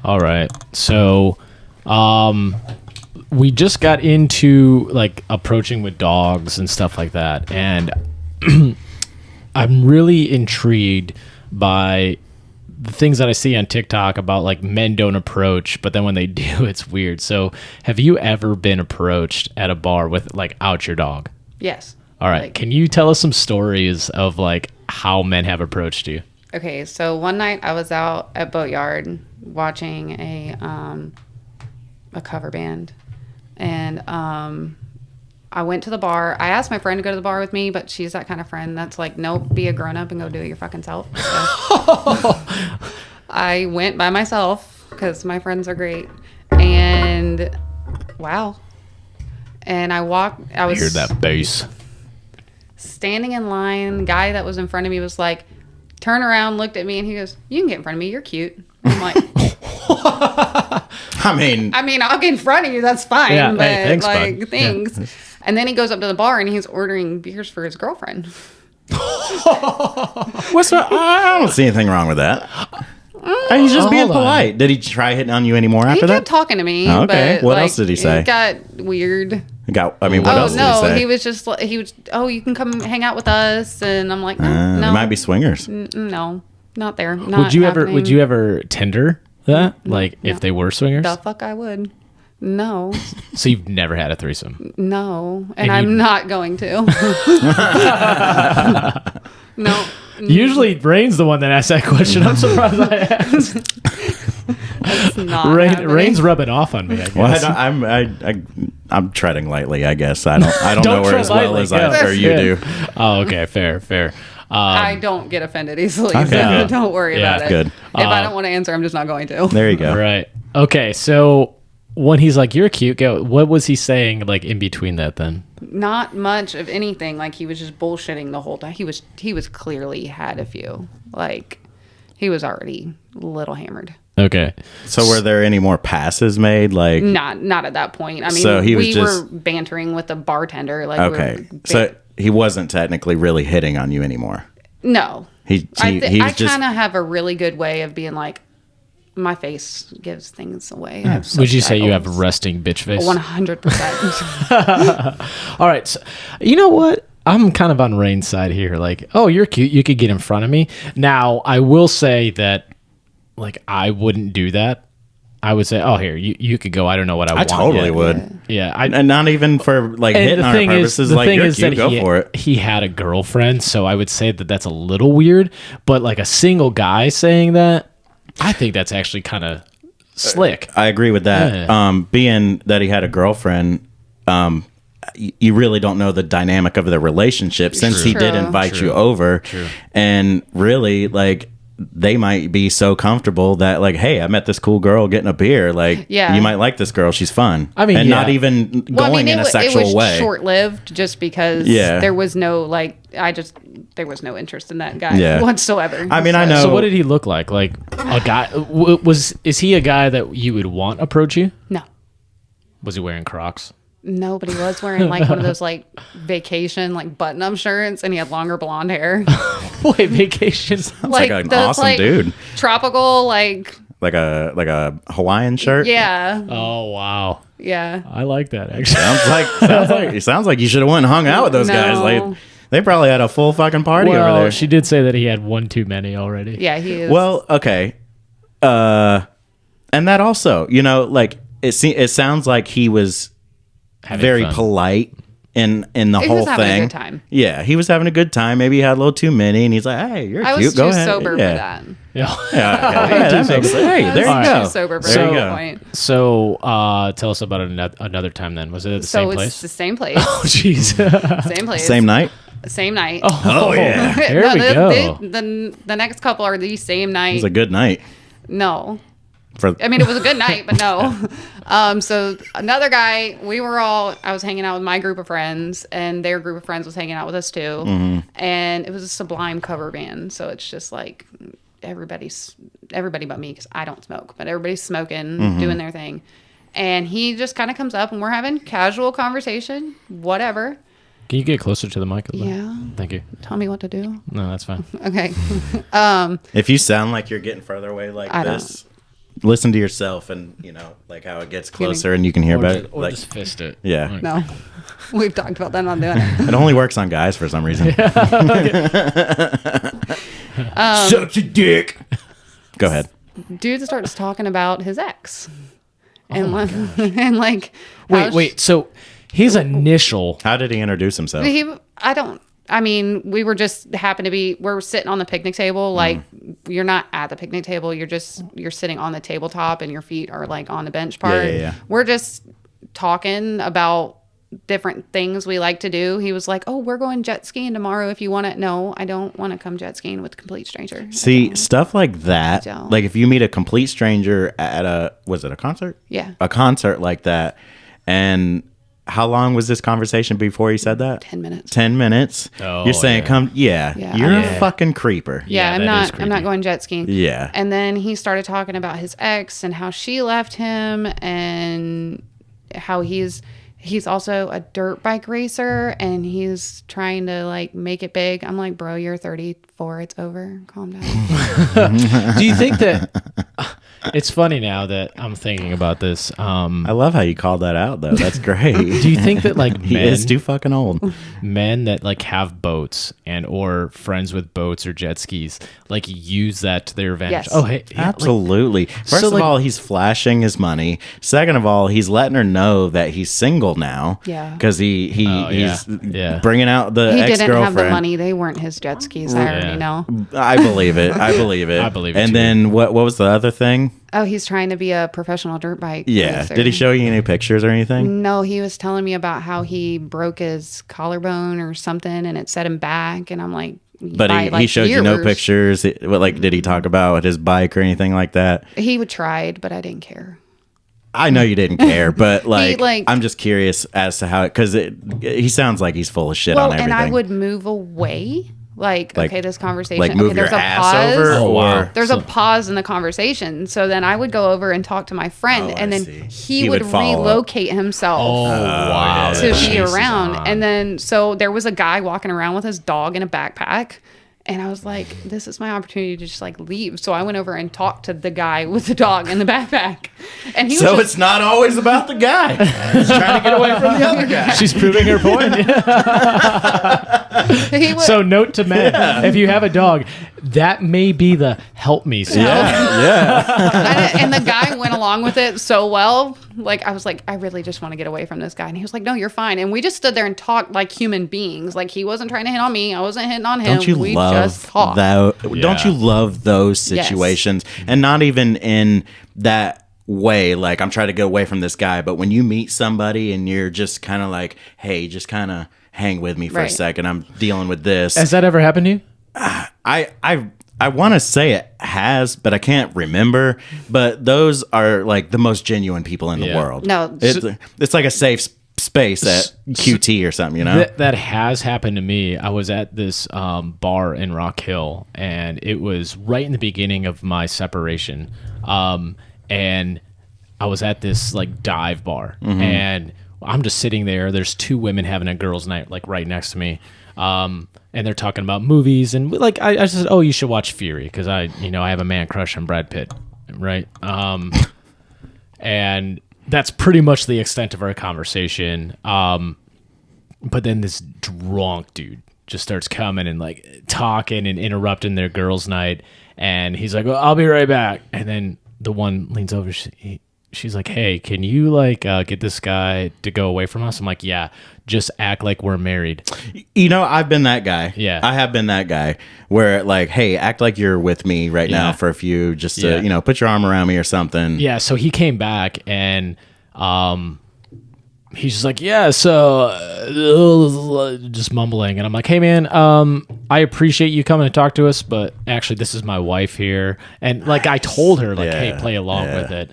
All right. So, we just got into like approaching with dogs and stuff like that, and I'm really intrigued by the things that I see on TikTok about like men don't approach, but then when they do, it's weird. So, have you ever been approached at a bar with like out your dog? Yes. All right. Like, can you tell us some stories of like how men have approached you? Okay, so one night I was out at Boatyard watching a cover band, and I went to the bar. I asked my friend to go to the bar with me, but she's that kind of friend that's like, nope, be a grown up and go do it your fucking self. So I went by myself because my friends are great, and wow. And I was Hear that bass. standing in line. The guy that was in front of me was like, turned around, looked at me, and he goes, "You can get in front of me. You're cute." I'm like, I mean, I'll get in front of you. That's fine. Yeah, but hey, thanks, like, bud. thanks. Yeah. And then he goes up to the bar and he's ordering beers for his girlfriend. what's wrong? I don't see anything wrong with that. He's just being polite. Did he try hitting on you anymore after He that? kept talking to me. Oh, okay. But, What like, else did he say? It got weird. What else did he no, say? he was just you can come hang out with us, and I'm like, no, It might be swingers. no, not there. Would you ever Tinder that? Like if they were swingers? The fuck I would. No, So you've never had a threesome? no, and And I'm not going to. No. Usually Rain's the one that asks that question. I'm surprised I asked. It's not Rain's rubbing off on me, I guess. Well, I'm treading lightly, I guess. I don't know her tread as well lightly, as go. or you do. Oh, okay. Fair. I don't get offended easily, Okay, so good. don't worry Yeah, about it. good. If I don't want to answer, I'm just not going to. There you go. Right. Okay, so when he's like, "You're cute," what was he saying like in between that then? Not much of anything. Like, he was just bullshitting the whole time. He was clearly had a few. Like, he was already a little hammered. Okay. So were there any more passes made? Like, Not at that point. I mean, So he was we just- were bantering with the bartender. Like, okay. So he wasn't technically really hitting on you anymore. no. He I was just. kind of have a really good way of being like, my face gives things away. Would you say you have a resting bitch face? 100%. All right. So, you know what? I'm kind of on Rain's side here. Like, oh, you're cute. You could get in front of me. Now, I will say that, like, I wouldn't do that. I would say, oh, here, you could go. I don't know what I want. I totally yet. would. Yeah. And not even for like hitting on purposes. Like, you're cute, go for it. He had a girlfriend, so I would say that that's a little weird. But like a single guy saying that, I think that's actually kind of slick. I agree with that. Yeah. Being that he had a girlfriend, you really don't know the dynamic of the relationship since he did invite you over. True. And really, like, they might be so comfortable that, like, hey, I met this cool girl getting a beer. Like, Yeah. you might like this girl. She's fun. I mean, and yeah. not even going in a sexual it was way. short-lived just because there was no, like, there was no interest in that guy whatsoever. I mean, I know. So what did he look like? Like a guy? Is he a guy that you would want approach you? No. Was he wearing Crocs? No, but he was wearing, like, one of those, like, vacation, like, button-up shirts, and he had longer blonde hair. Wait, vacation? Sounds like an awesome dude. Tropical, like a Hawaiian shirt. Yeah. Oh wow. Yeah. I like that actually. Sounds like you should have went and hung out with those guys. Like, they probably had a full fucking party over there. She did say that he had one too many already. Yeah, he is. Well, okay. And that also, you know, like, it sounds like he was Having very fun. polite in the He whole was having a thing. good time. Yeah, he was having a good time. Maybe he had a little too many, and he's like, "Hey, you're I cute. was Go too ahead." sober for that. Yeah. Yeah, that makes sense. Hey, I there was you go. too sober for There you that go. point. So tell us about another time then. Was it at the So same it's place? the same place. Oh jeez. Same place. Same night. Same night. Oh yeah, it There we go. The next couple are the same night. was a good night. No. For I mean, it was a good night, but no. So another guy, I was hanging out with my group of friends, and their group of friends was hanging out with us too. Mm-hmm. And it was a Sublime cover band. So it's just like everybody but me, because I don't smoke, but everybody's smoking, Mm-hmm. doing their thing. And he just kind of comes up, and we're having casual conversation, whatever. Can you get closer to the mic? Yeah. Thank you. Tell me what to do. No, that's fine. Okay. if you sound like you're getting further away like I this, listen to yourself and like how it gets closer and you can hear about it. Or Like, just fist it. yeah. Like, No, we've talked about that. Not doing it. It only works on guys for some reason. Such a dick. Go ahead. Dude starts talking about his ex, and and like wait. So his initial. How did he introduce himself? I mean, we were just happened to be, we're sitting on the picnic table. Like, you're not at the picnic table. You're sitting on the tabletop and your feet are like on the bench part. Yeah. We're just talking about different things we like to do. He was like, "Oh, we're going jet skiing tomorrow if you want to." No, I don't want to come jet skiing with a complete stranger. See, stuff like that. Don't. Like if you meet a complete stranger at was it a concert? Yeah. A concert like that. And how long was this conversation before he said that? 10 minutes. 10 minutes. Oh, You're saying, yeah. you're a fucking creeper. Yeah, Yeah, that is I'm not creepy. going jet skiing. Yeah. And then he started talking about his ex and how she left him and how he's also a dirt bike racer and he's trying to like make it big. I'm like, bro, you're 34. It's over. Calm down. Do you think that it's funny now that I'm thinking about this? I love how you called that out, though. That's great. Do you think that like He is too fucking old. men that like have boats and or friends with boats or jet skis like use that to their advantage? Yes. Oh, hey, yeah, like, Absolutely. First So, of like- all, he's flashing his money. Second of all, he's letting her know that he's single now. Yeah. Because he's Yeah. bringing out the He ex-girlfriend. didn't have the money. They weren't his jet skis. I already Yeah. know. I believe it. I believe it. I believe it, And too. then what was the other thing? Oh, he's trying to be a professional dirt bike Yeah. racer. Did he show you any pictures or anything? No, he was telling me about how he broke his collarbone or something and it set him back. And I'm like, But by, he like, showed you no years. pictures. Did he talk about his bike or anything like that? He would tried, but I didn't care. I know you didn't care, but like- I'm just curious as to how, because he sounds like he's full of shit Well, on everything. and I would move away. Like, okay, this conversation. Like move okay, your there's a ass pause. over? Oh, wow. Or There's a pause in the conversation. So then I would go over and talk to my friend, Oh, I and then see. he would follow up. relocate himself. Oh, wow. To the be chase is around. on. And then, so there was a guy walking around with his dog in a backpack. And I was like, this is my opportunity to just like leave. So I went over and talked to the guy with the dog in the backpack. And he was So just, it's not always about the guy. He's trying to get away from the other guy. She's proving her point. he was, So note to men, if you have a dog, that may be the help me sign. Yeah. and the guy went along with it so well. Like, I was like, I really just want to get away from this guy. And he was like, no, you're fine. And we just stood there and talked like human beings. Like, he wasn't trying to hit on me. I wasn't hitting on him. Don't you we love just talked. that? Don't Yeah. you love those Yes. situations? And not even in that way, like I'm trying to get away from this guy, but when you meet somebody and you're just kind of like, hey, just kind of hang with me for a Right. second. I'm dealing with this. Has that ever happened to you? I want to say it has, but I can't remember. But those are like the most genuine people in the Yeah. world. No. It's like a safe space at QT or something, you know? That has happened to me. I was at this bar in Rock Hill, and it was right in the beginning of my separation. And I was at this like dive bar, and I'm just sitting there. There's two women having a girls' night like right next to me. And they're talking about movies, and like I just said, oh, you should watch Fury because I have a man crush on Brad Pitt, right? And that's pretty much the extent of our conversation. But then this drunk dude just starts coming and like talking and interrupting their girls' night, and he's like, well, I'll be right back. And then the one leans over, she's like, hey, can you like get this guy to go away from us? I'm like, yeah, just act like we're married. You know, I've been that guy. Yeah. I have been that guy where like, hey, act like you're with me right now Yeah. for a few, just to, Yeah. put your arm around me or something. Yeah, so he came back and he's just like, yeah, so just mumbling, and I'm like, hey man, I appreciate you coming to talk to us, but actually this is my wife here, and like I told her like, hey, Yeah, play along yeah. with it.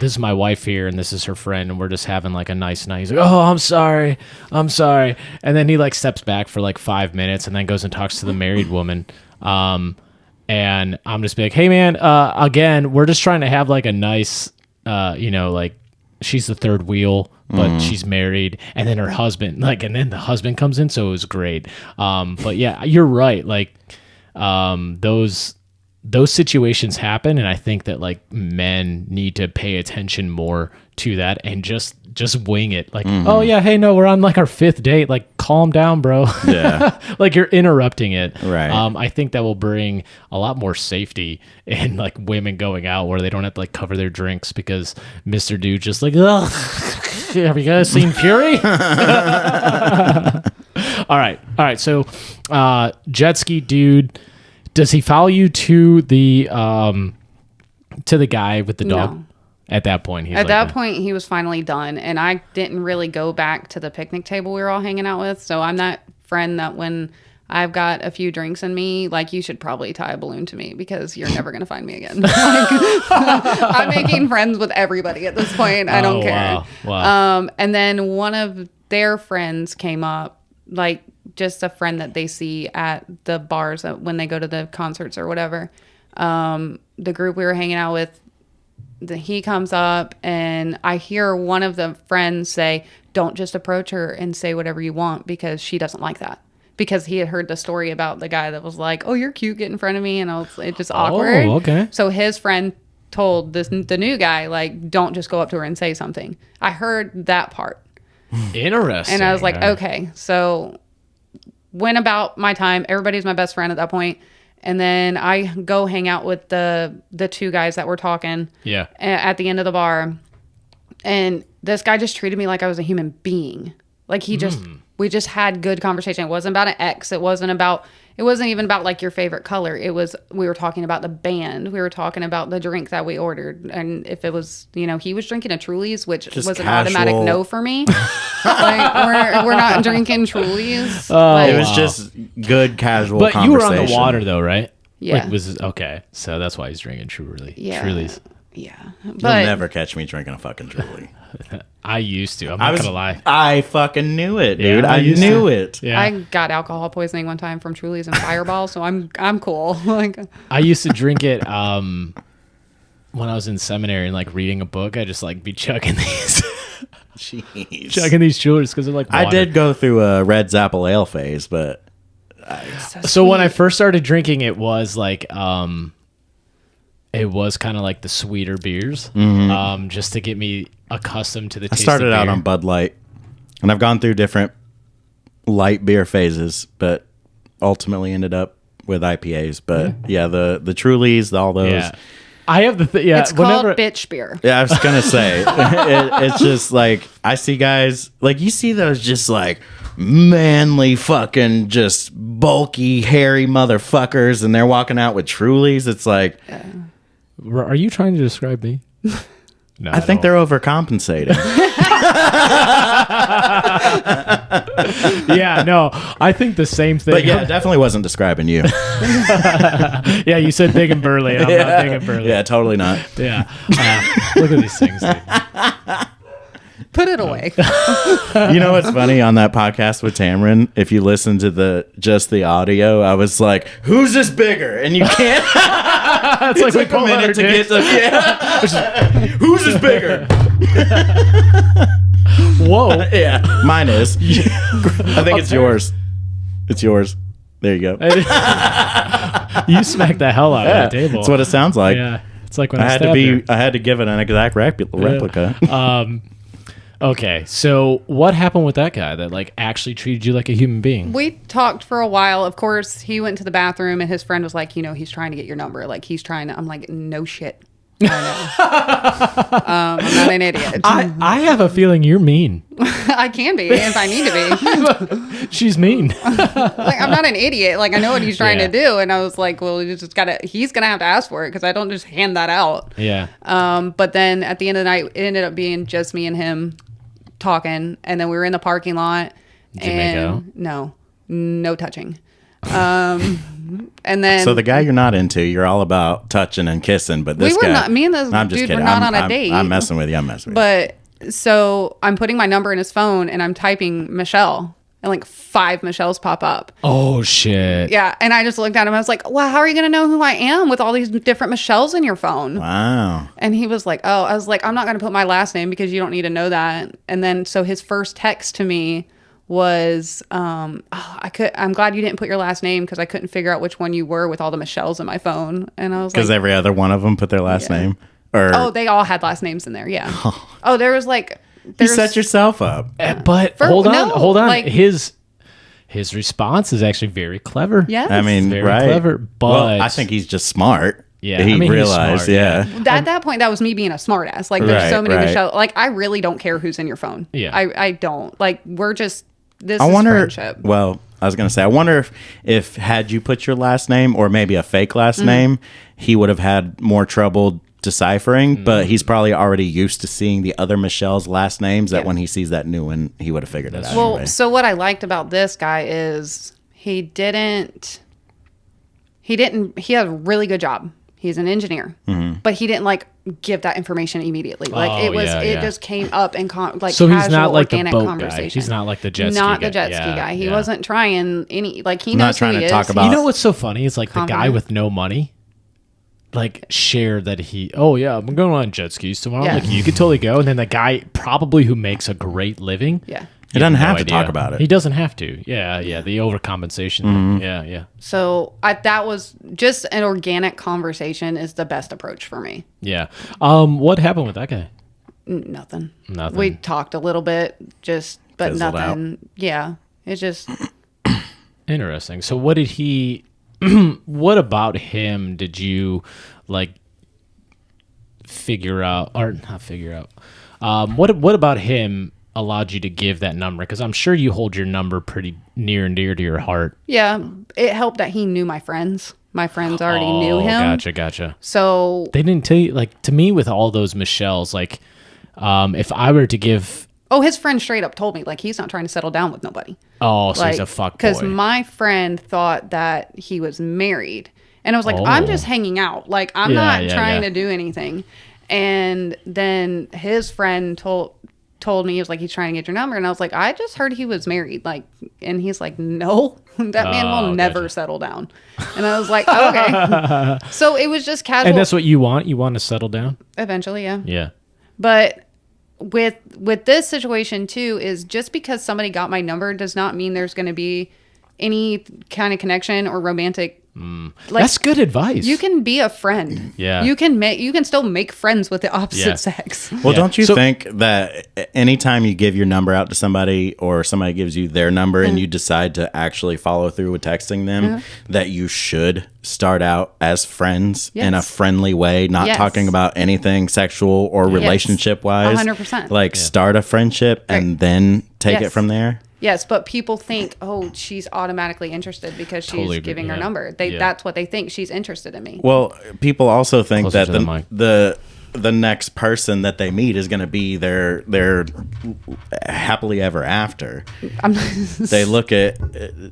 This is my wife here, and this is her friend, and we're just having like a nice night. He's like, oh, I'm sorry, and then he like steps back for like 5 minutes, and then goes and talks to the married woman. And I'm just be like, hey man, again, we're just trying to have like a nice, like she's the third wheel, but she's married, and then her husband, and then the husband comes in, so it was great. But yeah, you're right. Like, those those situations happen, and I think that like men need to pay attention more to that and just wing it. Like, oh yeah, hey, no, we're on like our 5th date. Like, calm down, bro. Yeah. Like, you're interrupting it. Right. I think that will bring a lot more safety in like women going out where they don't have to like cover their drinks because Mr. Dude just like, ugh, have you guys seen Fury? All right. So, jet ski dude, does he follow you to the guy with the dog? No. At that point, At that point, he was finally done, and I didn't really go back to the picnic table we were all hanging out with. So I'm that friend that when I've got a few drinks in me, like, you should probably tie a balloon to me because you're never gonna find me again. Like, I'm making friends with everybody at this point. I don't care. Wow. And then one of their friends came up, like just a friend that they see at the bars when they go to the concerts or whatever. The group we were hanging out with, he comes up and I hear one of the friends say, don't just approach her and say whatever you want because she doesn't like that. Because he had heard the story about the guy that was like, oh, you're cute, get in front of me. And it's just awkward. Oh, okay. So his friend told the new guy, like, don't just go up to her and say something. I heard that part. Interesting. And I was like, okay. So went about my time. Everybody's my best friend at that point. And then I go hang out with the 2 guys that were talking at the end of the bar. And this guy just treated me like I was a human being. Like we just had good conversation. It wasn't about an ex. It wasn't even about like your favorite color. We were talking about the band. We were talking about the drink that we ordered. And if it was, he was drinking a Truly's, which just was casual. an automatic no for me. Like we're not drinking Truly's. It was just good casual but conversation. you were on the water though, right? Yeah. Like, okay. So that's why he's drinking Truly. Yeah. Truly's. Yeah. You'll But never catch me drinking a fucking Truly. I used to. I'm not gonna lie. I fucking knew it, dude. Yeah, I knew it. Yeah. I got alcohol poisoning one time from Truly's and Fireball, so I'm cool. Like, I used to drink it when I was in seminary and like reading a book. I just like be chugging these. Jeez. Chugging these Trulies because they're like water. I did go through a Red's Apple Ale phase, but So when I first started drinking, it was like it was kind of like the sweeter beers, just to get me accustomed to the taste. I started of out beer. on Bud Light, and I've gone through different light beer phases, but ultimately ended up with IPAs. But yeah, the Trulies, all those. Yeah. I have the it's called bitch beer. Yeah, I was gonna say it's just like I see guys like you see those just like manly fucking just bulky hairy motherfuckers, and they're walking out with Trulies. It's like, Are you trying to describe me? No, I think they're overcompensating. Yeah, no, I think the same thing. But yeah, it definitely wasn't describing you. Yeah, you said big and burly, and I'm not big and burly. Yeah, totally not. Yeah. Look at these things, dude. Put it away. You know what's funny on that podcast with Tamron? If you listen to the audio, I was like, "Who's this bigger?" And you can't. It's like we Took a minute to get to. Yeah. Who's this bigger? Whoa. Yeah, mine is. I think it's yours. It's yours. There you go. You smacked the hell out of the table. That's what it sounds like. Yeah. It's like when I had to be. I had to give it an exact replica. Okay, so what happened with that guy that like actually treated you like a human being? We talked for a while. Of course, he went to the bathroom and his friend was like, he's trying to get your number. Like, he's trying to. I'm like, no shit. I know. I'm not an idiot. I have a feeling you're mean. I can be if I need to be. She's mean. Like, I'm not an idiot. Like, I know what he's trying Yeah. to do. And I was like, well, he's going to have to ask for it because I don't just hand that out. Yeah. But then at the end of the night, it ended up being just me and him talking. And then we were in the parking lot. Did you make out? No touching. And then So the guy you're not into, you're all about touching and kissing, but this we were guy, not. Me and this I'm just dude kidding. were not I'm- on a I'm- date. I'm messing with you. I'm messing with But so I'm putting my number in his phone and I'm typing Michelle, and like 5 Michelles pop up. Oh shit. Yeah, and I just looked at him. I was like, "Well, how are you gonna know who I am with all these different Michelles in your phone?" you. Wow. And he was like, "Oh," I was like, "I'm not gonna put my last name because you don't need to know that." And then so his first text to me was I'm glad you didn't put your last name because I couldn't figure out which one you were with all the Michelles in my phone. And I was like, Because every other one of them put their last name. Or oh, they all had last names in there. Yeah. Oh, there was like, you set yourself up. But hold on. like- His response is actually very clever. yes. I mean, Very right. clever, but well, I think he's just smart. Yeah, He I mean, he's realized, smart, yeah. At that point, that was me being a smartass. Like, there's so Right, many right. Michelle. Like, I really don't care who's in your phone. Yeah. I don't. Like, we're just, this I is wonder. friendship. Well, I was gonna say, I wonder if had you put your last name or maybe a fake Mm-hmm. last name, he would have had more trouble deciphering. But he's probably already used to seeing the other Michelle's last names. That Yeah. when he sees that new one, he would have figured it out. Well, anyway. so what I liked about this guy is he had a really good job. He's an engineer, but he didn't like give that information immediately. Like Oh, it just came up in like so casual, he's not like the organic boat conversation. guy. He's not like the jet ski Not guy. the jet ski Yeah, guy. He yeah. wasn't trying any, like he Not knows trying who to he talk is. about- You know what's so funny? It's like the guy Confident. with no money, like shared that oh yeah, I'm going on jet skis tomorrow. Yeah. Like you could totally go, and then the guy probably who makes a great living. Yeah. he doesn't have no to talk idea. about it. He doesn't have to. Yeah, yeah. The overcompensation. Mm-hmm. Yeah. So that was just an organic conversation is the best approach for me. Yeah. What happened with that guy? Nothing. Nothing. We talked a little bit, but Fizzled nothing. Yeah. It just, Interesting. So what did he what about him did you like figure out or not figure out? What about him allowed you to give that number? Because I'm sure you hold your number pretty near and dear to your heart. yeah, it helped that he knew my friends. My friends already knew him. Gotcha. So They didn't tell you, like, to me with all those Michelles, like, if I were to give, his friend straight up told me, like, he's not trying to settle down with nobody. so he's a fuck boy. Because my friend thought that he was married. And I was like, I'm just hanging out. Like, I'm not trying to do anything. And then his friend told me, he was like, he's trying to get your number. And I was like, I just heard he was married. Like, and he's like, no, that man will never gotcha. settle down. And I was like, okay. So it was just casual. And that's what you want? You want to settle down? Eventually, yeah. Yeah. But with this situation too, is just because somebody got my number does not mean there's going to be any kind of connection or romantic. Like, That's good advice. you can be a friend. Yeah. You can still make friends with the opposite Yeah. sex. Well, Yeah. don't you So- think that anytime you give your number out to somebody or somebody gives you their number and you decide to actually follow through with texting them, that you should start out as friends in a Yes. friendly way, not Yes. talking about anything sexual or relationship wise? 100%. Like start a friendship and then take it Yes. from there. Yes, but people think, oh, she's automatically interested because she's Totally agree, giving her yeah. number. Yeah. That's what they think. She's interested in me. Well, people also think Closer that to the mic. the next person that they meet is going to be their happily ever after. They look at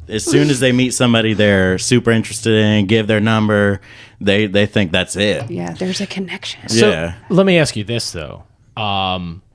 as soon as they meet somebody they're super interested in, give their number, they think that's it. Yeah, there's a connection. So Yeah. let me ask you this though.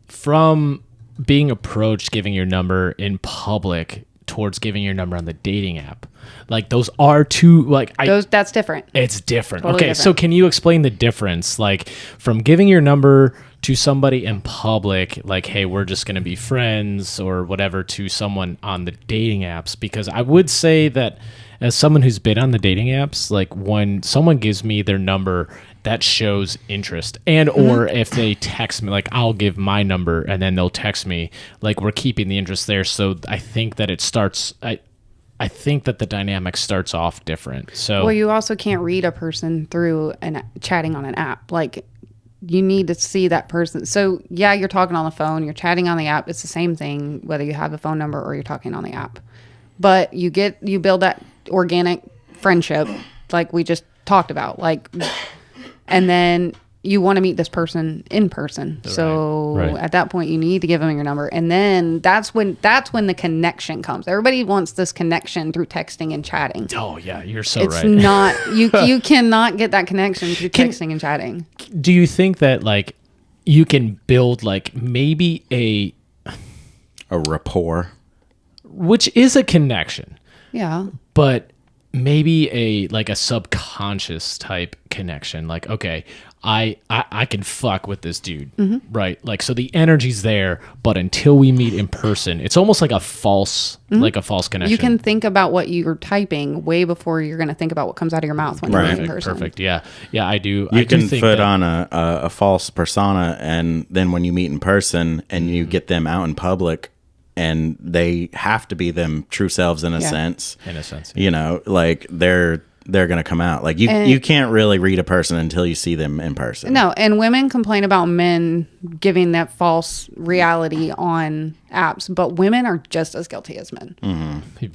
From being approached giving your number in public towards giving your number on the dating app, like those are two, like That's different. it's different. Totally Okay, so different. can you explain the difference, like from giving your number to somebody in public, like, hey, we're just going to be friends or whatever, to someone on the dating apps? Because I would say that as someone who's been on the dating apps, like when someone gives me their number, that shows interest. And or if they text me, like I'll give my number and then they'll text me, like we're keeping the interest there. So I think that it starts, I think that the dynamic starts off different. So Well, you also can't read a person through chatting on an app. Like, you need to see that person. So yeah, you're talking on the phone, you're chatting on the app. It's the same thing whether you have a phone number or you're talking on the app. But you build that organic friendship, like we just talked about, like, and then you want to meet this person in person. So Right. at that point, you need to give them your number, and then that's when the connection comes. Everybody wants this connection through texting and chatting. oh yeah, you're so It's right. not you cannot get that connection through texting and chatting. Do you think that like you can build like maybe a, A rapport. which is a connection, Yeah. but maybe a like a subconscious type connection, like, okay, I can fuck with this dude, Mm-hmm. right? Like, so the energy's there, but until we meet in person, it's almost like a false connection. You can think about what you're typing way before you're going to think about what comes out of your mouth when you're in person. Perfect. Yeah. I do. You I do can think put that- on a false persona, and then when you meet in person and you get them out in public, and they have to be them true selves in a sense. In a sense, You know, like they're gonna come out. Like you can't really read a person until you see them in person. No, and women complain about men giving that false reality on apps, but women are just as guilty as men.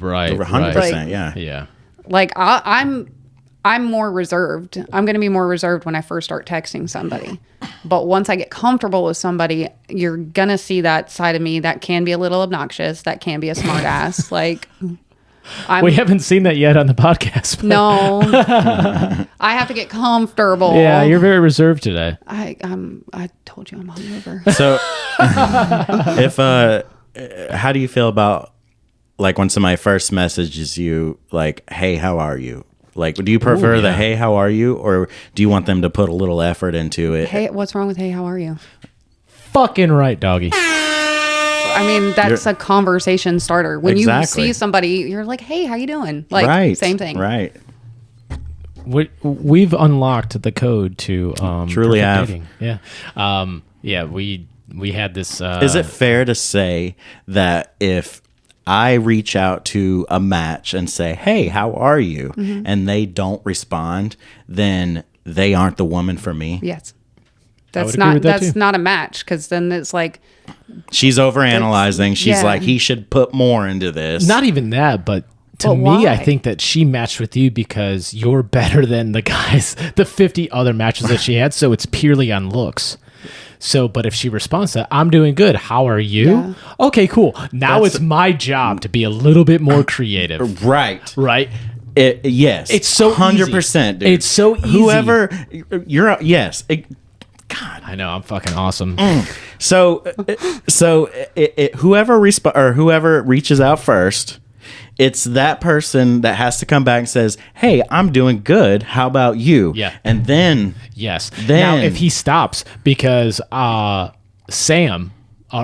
right? 100%. Yeah. Yeah. Like I'm more reserved. I'm going to be more reserved when I first start texting somebody. But once I get comfortable with somebody, you're going to see that side of me that can be a little obnoxious, that can be a smart ass. Like We haven't seen that yet on the podcast. But no, I have to get comfortable. yeah, you're very reserved today. I told you I'm hungover. So, how do you feel about like when somebody first messages you, like, "Hey, how are you?" Like, do you prefer the "Hey, how are you," or do you want them to put a little effort into it? Hey, what's wrong with hey, how are you? Fucking right, doggy. I mean, that's a conversation starter. When you see somebody, you're like, hey, how you doing? Like, right. same thing. Right. We've unlocked the code to Truly perfect have. dating. Yeah. We had this. Is it fair to say that if I reach out to a match and say, "Hey, how are you?" and they don't respond, then they aren't the woman for me? Yes. would That's agree with that that's too. not a match, because then it's like, She's overanalyzing. She's yeah. like, he should put more into this. Not even that, but to But me, I why? think that she matched with you because you're better than the guys, the 50 other matches that she had. So it's purely on looks. So, but if she responds to, "I'm doing good. How are you?" Yeah. Okay, cool. Now it's my job to be a little bit more creative, right. right? Yes. It's so 100%, dude. It's so easy. Whoever you're, yes. God. I know, I'm fucking awesome. So whoever whoever reaches out first, it's that person that has to come back and says, "Hey, I'm doing good. How about you?" Yeah. And then Yes. Then- Now, if he stops, because Sam,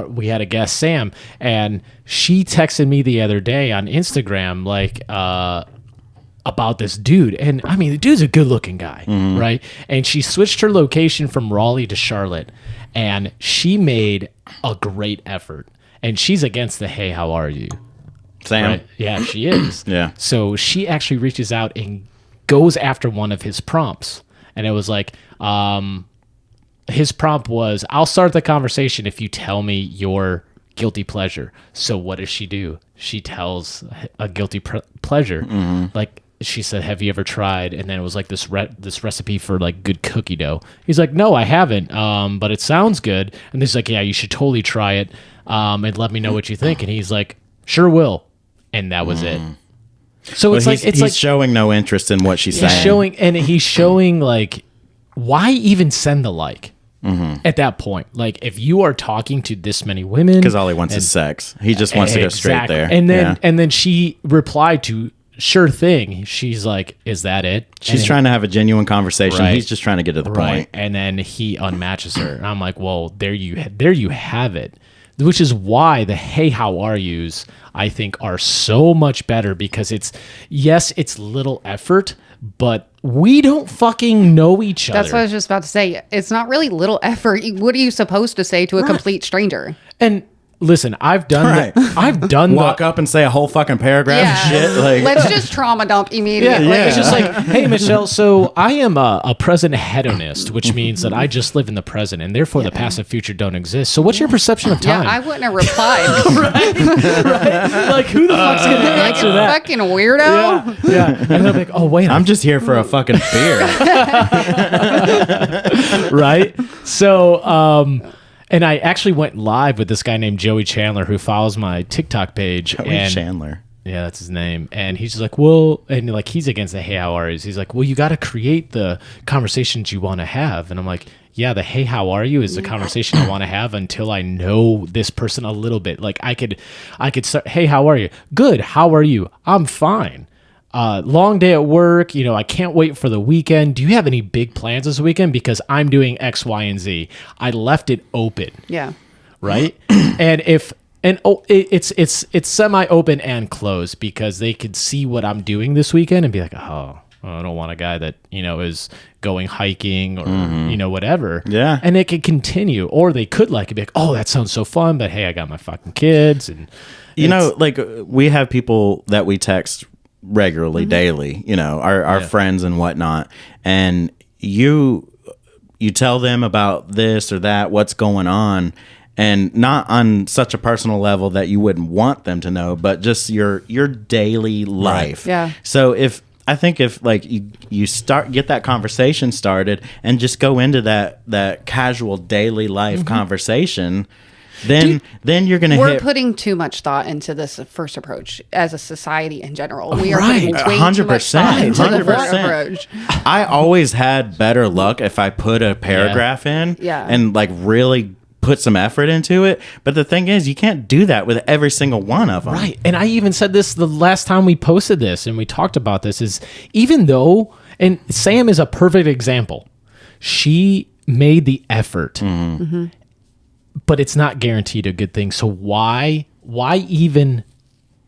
we had a guest, Sam, and she texted me the other day on Instagram, like, about this dude. And I mean, the dude's a good looking guy, right? And she switched her location from Raleigh to Charlotte, and she made a great effort. And she's against the "Hey, how are you?" Sam. Right? Yeah, she is. Yeah. So she actually reaches out and goes after one of his prompts. And it was like, his prompt was, "I'll start the conversation if you tell me your guilty pleasure." So what does she do? She tells a guilty pleasure. Like, she said, "Have you ever tried?" And then it was like this recipe for like good cookie dough. He's like, "No, I haven't. But it sounds good." And he's like, "Yeah, you should totally try it. And let me know what you think." And he's like, "Sure will." And that was it. So it's he's showing no interest in what she's saying. He's showing like, why even send the like at that point? Like, if you are talking to this many women, Because all he wants is sex. He just wants to go straight Exactly. there. And then she replied to, "Sure thing." She's like, "Is that it?" She's trying to have a genuine conversation. Right. He's just trying to get to the Right. point. And then he unmatches her. And I'm like, well, there you have it. Which is why the "Hey, how are yous," I think, are so much better, because it's little effort, but we don't fucking know each other. that's what I was just about to say. It's not really little effort. What are you supposed to say to a complete stranger? And listen, I've done Walk up and say a whole fucking paragraph and shit. Like, Let's just trauma dump immediately. Yeah, it's just like, "Hey, Michelle, so I am a present hedonist, which means that I just live in the present, and therefore the past and future don't exist. So what's your perception of Yeah, time?" I wouldn't have replied. Like, who the fuck's going to Like, answer you that? fucking weirdo. Yeah. And they're like, "Oh, wait, I'm just here for a fucking beer." right?" So, and I actually went live with this guy named Joey Chandler, who follows my TikTok page. Chandler. Yeah, that's his name. And he's just like, well, and like, he's against the "Hey, how are you?" He's like, well, you got to create the conversations you want to have. And I'm like, yeah, the "Hey, how are you?" is the conversation I want to have until I know this person a little bit. Like, I could start, "Hey, how are you?" "Good. How are you?" "I'm fine." long day at work. You know, I can't wait for the weekend. Do you have any big plans this weekend? Because I'm doing X, Y, and Z. I left it open. Yeah. Right. It's semi open and closed because they could see what I'm doing this weekend and be like, oh, I don't want a guy that, you know, is going hiking or, you know, whatever. Yeah. And it could continue. Or they could like it, be like, oh, that sounds so fun. But hey, I got my fucking kids. And you know, like we have people that we text regularly, daily, you know, our friends and whatnot. And you tell them about this or that, what's going on. And not on such a personal level that you wouldn't want them to know, but just your daily life. Right. Yeah. So if like you get that conversation started and just go into that casual daily life conversation, then you're gonna We're putting too much thought into this first approach as a society in general. We are Right. putting way too much thought into the first 100%. approach. I always had better luck if I put a paragraph in and like really put some effort into it. But the thing is, you can't do that with every single one of them. Right. And I even said this the last time we posted this and we talked about this is even though, and Sam is a perfect example. She made the effort, but it's not guaranteed a good thing. So why even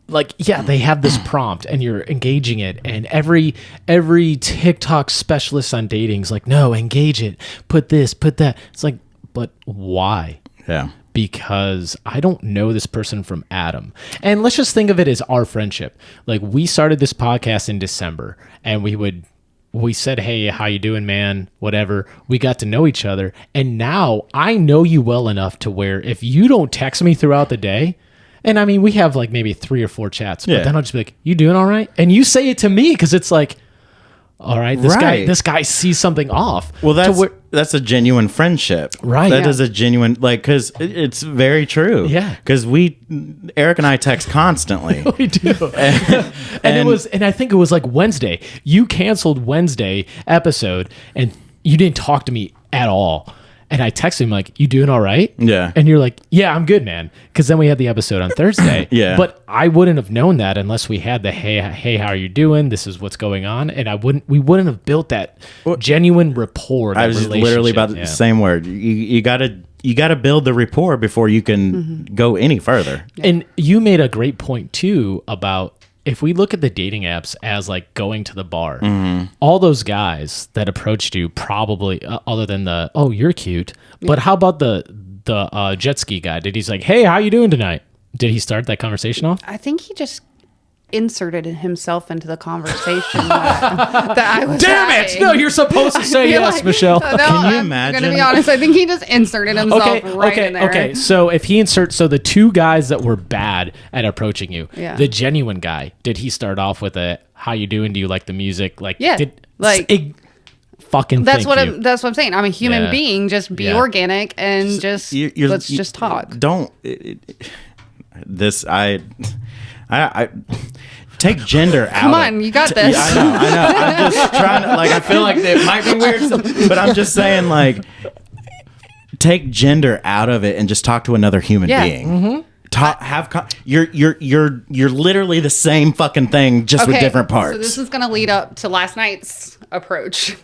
like, yeah, they have this prompt and you're engaging it and every TikTok specialist on dating is like, no, engage it, put this, put that. It's like, but why? Yeah. Because I don't know this person from Adam. And let's just think of it as our friendship. Like we started this podcast in December and we said, hey, how you doing, man? Whatever. We got to know each other. And now I know you well enough to where if you don't text me throughout the day, and I mean, we have like maybe 3 or 4 chats, but then I'll just be like, you doing all right? And you say it to me because it's like, all right, this guy sees something off. Well, that's a genuine friendship. Right. That is a genuine, like, because it's very true. Yeah. Because Eric and I text constantly. We do. And I think it was like Wednesday. You canceled Wednesday episode and you didn't talk to me at all. And I texted him like, you doing all right? Yeah. And you're like, yeah, I'm good, man. Because then we had the episode on Thursday. Yeah. But I wouldn't have known that unless we had the, hey, how are you doing? This is what's going on. And we wouldn't have built that genuine rapport. I was just literally about the same word. You gotta build the rapport before you can go any further. And you made a great point too about if we look at the dating apps as like going to the bar, all those guys that approached you probably, other than the, oh, you're cute, but how about the jet ski guy? Did he's like, hey, how you doing tonight? Did he start that conversation off? I think he just inserted himself into the conversation that I was Damn having. it! No, you're supposed to say yes, Like, Michelle. No, Can you I'm imagine? gonna be honest. I think he just inserted himself in there. Okay. So if he inserts, so the 2 guys that were bad at approaching you, Yeah. the genuine guy, did he start off with a how you doing? Do you like the music? Like, Yeah, fucking. That's thank what you. That's what I'm saying. I'm a human Yeah. being. Just be Yeah. organic and just let's just talk. Don't I take gender out. Come on, you got this. Yeah, I know. I'm just trying to, like, I feel like it might be weird, but I'm just saying, like, take gender out of it and just talk to another human being. You're literally the same fucking thing, just with different parts. So this is gonna lead up to last night's approach.